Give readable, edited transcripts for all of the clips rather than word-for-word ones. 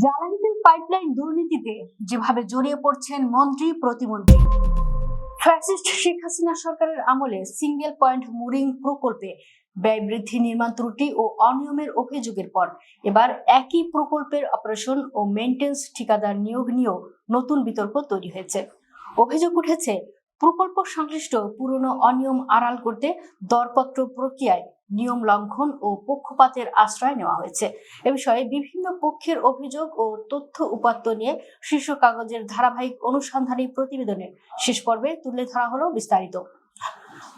জ্বালানি তেল পাইপলাইন দুর্নীতিতে যেভাবে জড়িয়ে পড়ছেন মন্ত্রী প্রতিমন্ত্রী। ফ্যাসিস্ট শেখ হাসিনা সরকারের আমলে সিঙ্গেল পয়েন্ট মুরিং প্রকল্পে ব্যয় বৃদ্ধি, নির্মাণ ত্রুটি ও অনিয়মের অভিযোগের পর এবার একই প্রকল্পের অপারেশন ও মেইনটেন্স ঠিকাদার নিয়োগ নিয়েও নতুন বিতর্ক তৈরি হয়েছে। অভিযোগ উঠেছে, প্রকল্প সংশ্লিষ্ট পুরনো অনিয়ম আড়াল করতে দরপত্র প্রক্রিয়ায় নিয়ম লঙ্ঘন ও পক্ষপাতের আশ্রয় নেওয়া হয়েছে। এ বিষয়ে বিভিন্ন পক্ষের অভিযোগ ও তথ্য উপাত্ত নিয়ে শীর্ষ কাগজের ধারাবাহিক অনুসন্ধানী প্রতিবেদনের শেষ পর্বে তুলে ধরা হলো বিস্তারিত।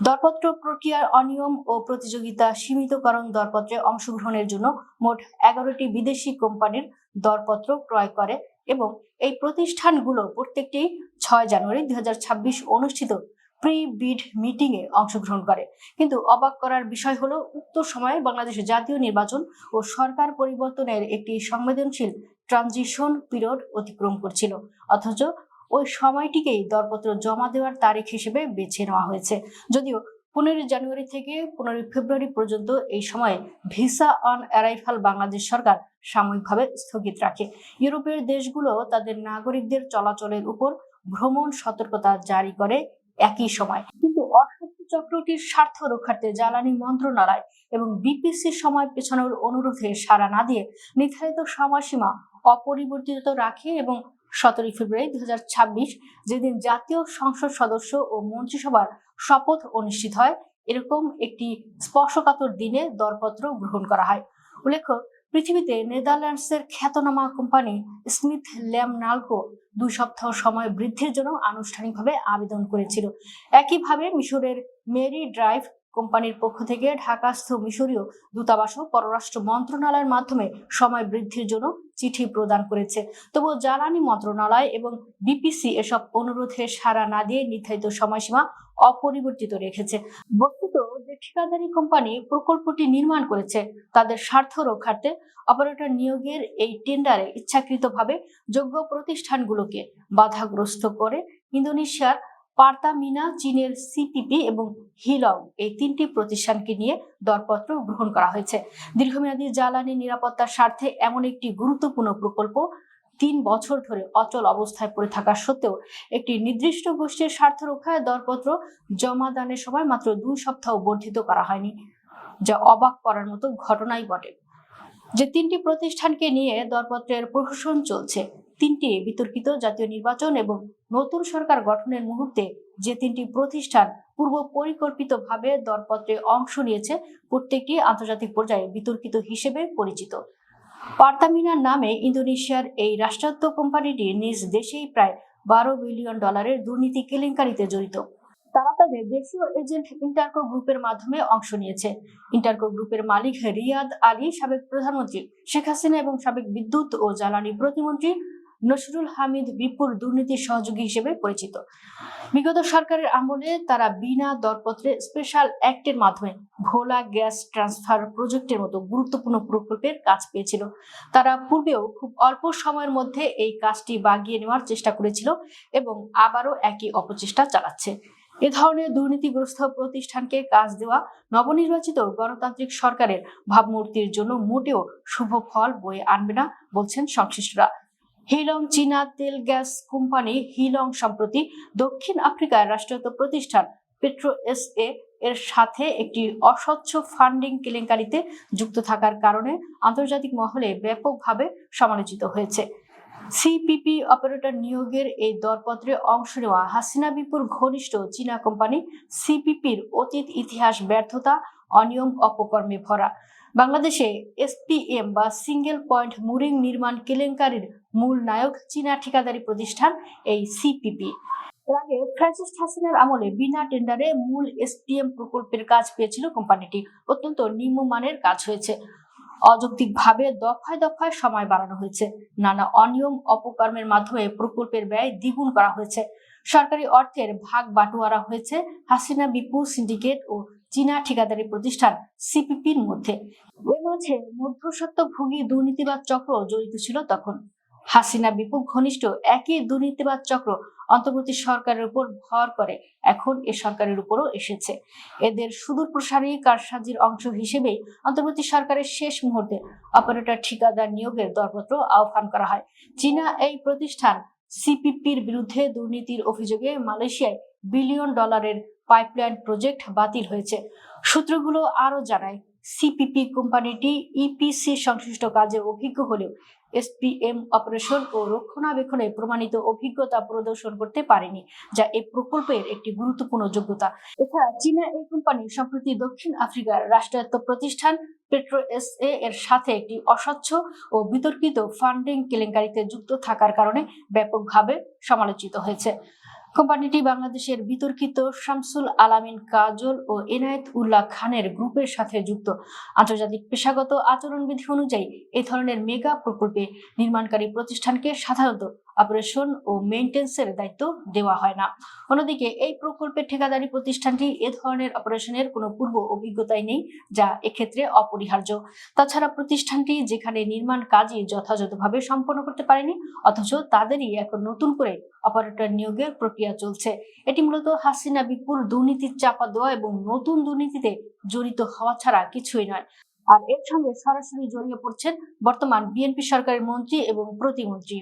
দরপত্র প্রক্রিয়ার অনিয়ম ও প্রতিযোগিতা সীমিতকরণ। দরপত্রে অংশগ্রহণের জন্য মোট 11টি বিদেশি কোম্পানির দরপত্র ক্রয় করে এবং এই প্রতিষ্ঠানগুলো প্রত্যেকটি 6 জানুয়ারি 2026 অনুষ্ঠিত প্রি বিড মিটিং এ অংশগ্রহণ করে। কিন্তু অবাক করার বিষয় হলো, উক্ত সময়ে বাংলাদেশের জাতীয় নির্বাচন ও সরকার পরিবর্তনের একটি সংবেদনশীল ট্রানজিশন পিরিয়ড অতিক্রম করছিল, অথচ ওই সময়টিকেই দরপত্র জমা দেওয়ার তারিখ হিসেবে বেছে নেওয়া হয়েছে। যদিও 15 জানুয়ারি থেকে 15 ফেব্রুয়ারি পর্যন্ত এই সময়ে ভিসা অন অ্যারাইভাল বাংলাদেশ সরকার সাময়িকভাবে স্থগিত রাখে। ইউরোপের দেশগুলো তাদের নাগরিকদের চলাচলের উপর ভ্রমণ সতর্কতা জারি করে একই সময়। কিন্তু অসত্য চক্রটির স্বার্থ রক্ষার্থে জ্বালানি মন্ত্রণালয় এবং বিপিসির সময় পেছানোর অনুরোধে সাড়া না দিয়ে নির্ধারিত সময়সীমা অপরিবর্তিত রাখে এবং 17 ফেব্রুয়ারি 2026, যেদিন জাতীয় সংসদ সদস্য ও মন্ত্রিসভার শপথ অনুষ্ঠিত হয়, এরকম একটি স্পর্শকাতর দিনে দরপত্র গ্রহণ করা হয়। উল্লেখ্য, পৃথিবীতে নেদারল্যান্ডসের খ্যাতনামা কোম্পানি স্মিথ ল্যাম নালকো 2 সপ্তাহ সময় বৃদ্ধির জন্য আনুষ্ঠানিকভাবে আবেদন করেছিল। একইভাবে মিশরের মেরি ড্রাইভ কোম্পানির পক্ষ থেকে ঢাকাস্থ মিশরীয় দূতাবাসও পররাষ্ট্র মন্ত্রণালয়ের মাধ্যমে সময় বৃদ্ধির জন্য চিঠি প্রদান করেছে। তবুও জ্বালানি মন্ত্রণালয় এবং বিপিসি এসব অনুরোধে সাড়া না দিয়ে নির্ধারিত সময়সীমা অপরিবর্তিত রেখেছে। বস্তুত, যে ঠিকাদারি কোম্পানি প্রকল্পটি নির্মাণ করেছে তাদের স্বার্থ রক্ষার্থে অপারেটর নিয়োগের এই টেন্ডারে ইচ্ছাকৃতভাবে যোগ্য প্রতিষ্ঠানগুলোকে বাধাগ্রস্ত করে ইন্দোনেশিয়ার পারতামিনা, চীনের সিপিপি এবং হিলং এই 3টি প্রতিষ্ঠানকে নিয়ে দরপত্র গ্রহণ করা হয়েছে। দীর্ঘমেয়াদী জ্বালানি নিরাপত্তার স্বার্থে এমন একটি গুরুত্বপূর্ণ প্রকল্প 3 বছর ধরে অচল অবস্থায় পড়ে থাকা সত্ত্বেও একটি নির্দিষ্ট গোষ্ঠীর স্বার্থ রক্ষায় দরপত্র জমাদানের সময় মাত্র 2 সপ্তাহ বর্ধিত করা হয়নি, যা অবাক করার মতো ঘটনাই বটে। যে 3টি প্রতিষ্ঠানকে নিয়ে দরপত্রের প্রহসন চলছে, 3টি বিতর্কিত জাতীয় নির্বাচন এবং নতুন সরকার গঠনের মুহূর্তে যে 3টি প্রতিষ্ঠান পূর্ব পরিকল্পিতভাবে দরপত্রে অংশ নিয়েছে, প্রত্যেকটি আন্তর্জাতিক পর্যায়ে বিতর্কিত হিসেবে পরিচিত। পারতামিনার নামে ইন্দোনেশিয়ার এই রাষ্ট্রায়ত্ত কোম্পানিটি নিজ দেশেই প্রায় $12 বিলিয়ন দুর্নীতি কেলেঙ্কারিতে জড়িত। তারা তাদের দেশীয় এজেন্ট ইন্টারকো গ্রুপের মাধ্যমে অংশ নিয়েছে। ইন্টারকো গ্রুপের মালিক রিয়াদ আলী সাবেক প্রধানমন্ত্রী শেখ হাসিনা এবং সাবেক বিদ্যুৎ ও জ্বালানি প্রতিমন্ত্রী নসরুল হামিদ বিপুর দুর্নীতির সহযোগী হিসেবে পরিচিত। বিগত সরকারের আমলে তারা বিনা দরপত্রে স্পেশাল অ্যাক্টের মাধ্যমে ভোলা গ্যাস ট্রান্সফার প্রজেক্টের মতো গুরুত্বপূর্ণ প্রকল্পের কাজ পেয়েছিল। তারা পূর্বেও খুব অল্প সময়ের মধ্যে এই কাজটি বাগিয়ে নেওয়ার চেষ্টা করেছিল এবং আবারও একই অপচেষ্টা চালাচ্ছে। এ ধরনের দুর্নীতিগ্রস্ত প্রতিষ্ঠানকে কাজ দেওয়া নবনির্বাচিত গণতান্ত্রিক সরকারের ভাবমূর্তির জন্য মোটেও শুভ ফল বয়ে আনবে না বলছেন সংশ্লিষ্টরা। হিলং চীনা তেল গ্যাস কোম্পানি হিলং সম্প্রতি দক্ষিণ আফ্রিকার রাষ্ট্রায়ত্ত প্রতিষ্ঠান পেট্রো এসএ এর সাথে একটি অস্বচ্ছ ফান্ডিং কেলেঙ্কারিতে যুক্ত থাকার কারণে আন্তর্জাতিক মহলে ব্যাপকভাবে সমালোচিত হয়েছে। সিপিপি অপারেটর নিয়োগের এই দরপত্রে অংশ নেওয়া হাসিনা বিপুর ঘনিষ্ঠ চীনা কোম্পানি সিপিপির অতীত ইতিহাস ব্যর্থতা, অনিয়ম, অপকর্মে ভরা। বাংলাদেশে এসপিএম বা সিঙ্গেল পয়েন্ট মুরিং নির্মাণ কেলেঙ্কারির মূল নায়ক চীনা ঠিকাদারি প্রতিষ্ঠান এই সিপিপি। এর আগে ফ্যাসিস্ট হাসিনার আমলে বিনা টেন্ডারে মূল এসপিএম প্রকল্পের কাজ পেয়েছিল কোম্পানিটি। অত্যন্ত নিম্নমানের কাজ হয়েছে। অযৌক্তিকভাবে দফায় দফায় সময় বাড়ানো হয়েছে। নানা অনিয়ম, অপকর্মের মাধ্যমে প্রকল্পের ব্যয় দ্বিগুণ করা হয়েছে। সরকারি অর্থের ভাগ বাটোয়ারা হয়েছে হাসিনা বিপু সিন্ডিকেট ও চীনা ঠিকাদারি প্রতিষ্ঠান সিপিপির মধ্যে। এর মাঝে মধ্যস্বত্বভোগী দুর্নীতিবাদ চক্র জড়িত ছিল তখন। হাসিনা বিপুল ঘনিষ্ঠ একই দুর্নীতিবাদ চক্র অন্তর্বর্তী সরকারের উপর ভর করে এখন এ সরকারের উপরও এসেছে। এদের সুদূর প্রসারী কারসাজির অংশ হিসেবেই অন্তর্বর্তী সরকারের শেষ মুহূর্তে অপারেটর ঠিকাদার নিয়োগের দরপত্র আহ্বান করা হয়। চীনা এই প্রতিষ্ঠান সিপিপির বিরুদ্ধে দুর্নীতির অভিযোগে মালয়েশিয়ায় বিলিয়ন ডলারের পাইপলাইন প্রজেক্ট বাতিল হয়েছে। সূত্রগুলো আরো জানায়, সিপিপি কোম্পানিটি ইপিসি সংশ্লিষ্ট কাজে অভিজ্ঞ হলেও এসপিএম অপারেশন ও রক্ষণাবেক্ষণে প্রমাণিত অভিজ্ঞতা প্রদর্শন করতে পারেনি, যা এই প্রকল্পের একটি গুরুত্বপূর্ণ যোগ্যতা। এছাড়া চীনা এই কোম্পানি সম্প্রতি দক্ষিণ আফ্রিকার রাষ্ট্রায়ত্ত প্রতিষ্ঠান পেট্রো এসএ এর সাথে একটি অস্বচ্ছ ও বিতর্কিত ফান্ডিং কেলেঙ্কারিতে যুক্ত থাকার কারণে ব্যাপকভাবে সমালোচিত হয়েছে। কোম্পানিটি বাংলাদেশের বিতর্কিত শামসুল আলামিন কাজল ও এনায়েত উল্লাহ খানের গ্রুপের সাথে যুক্ত। আন্তর্জাতিক পেশাগত আচরণবিধি অনুযায়ী এই ধরনের মেগা প্রকল্পে নির্মাণকারী প্রতিষ্ঠানকে সাধারণত অপারেশন ও মেইনটেন্সের দায়িত্ব দেওয়া হয় না। অন্যদিকে এই প্রকল্পের ঠিকাদারি প্রতিষ্ঠানটি এ ধরনের অপারেশনের কোনো পূর্ব অভিজ্ঞতাই নেই, যা এক্ষেত্রে অপরিহার্য। তাছাড়া প্রতিষ্ঠানটি যেখানে নির্মাণ কাজই যথাযথভাবে সম্পন্ন করতে পারেনি, অথচ তাদেরই এখন নতুন করে অপারেটর নিয়োগের প্রক্রিয়া চলছে। এটি মূলত হাসিনা বিপুল দুর্নীতির চাপা দেওয়া এবং নতুন দুর্নীতিতে জড়িত হওয়া ছাড়া কিছুই নয়। আর এর সঙ্গে সরাসরি জড়িয়ে পড়ছেন বর্তমান বিএনপি সরকারের মন্ত্রী এবং প্রতিমন্ত্রী।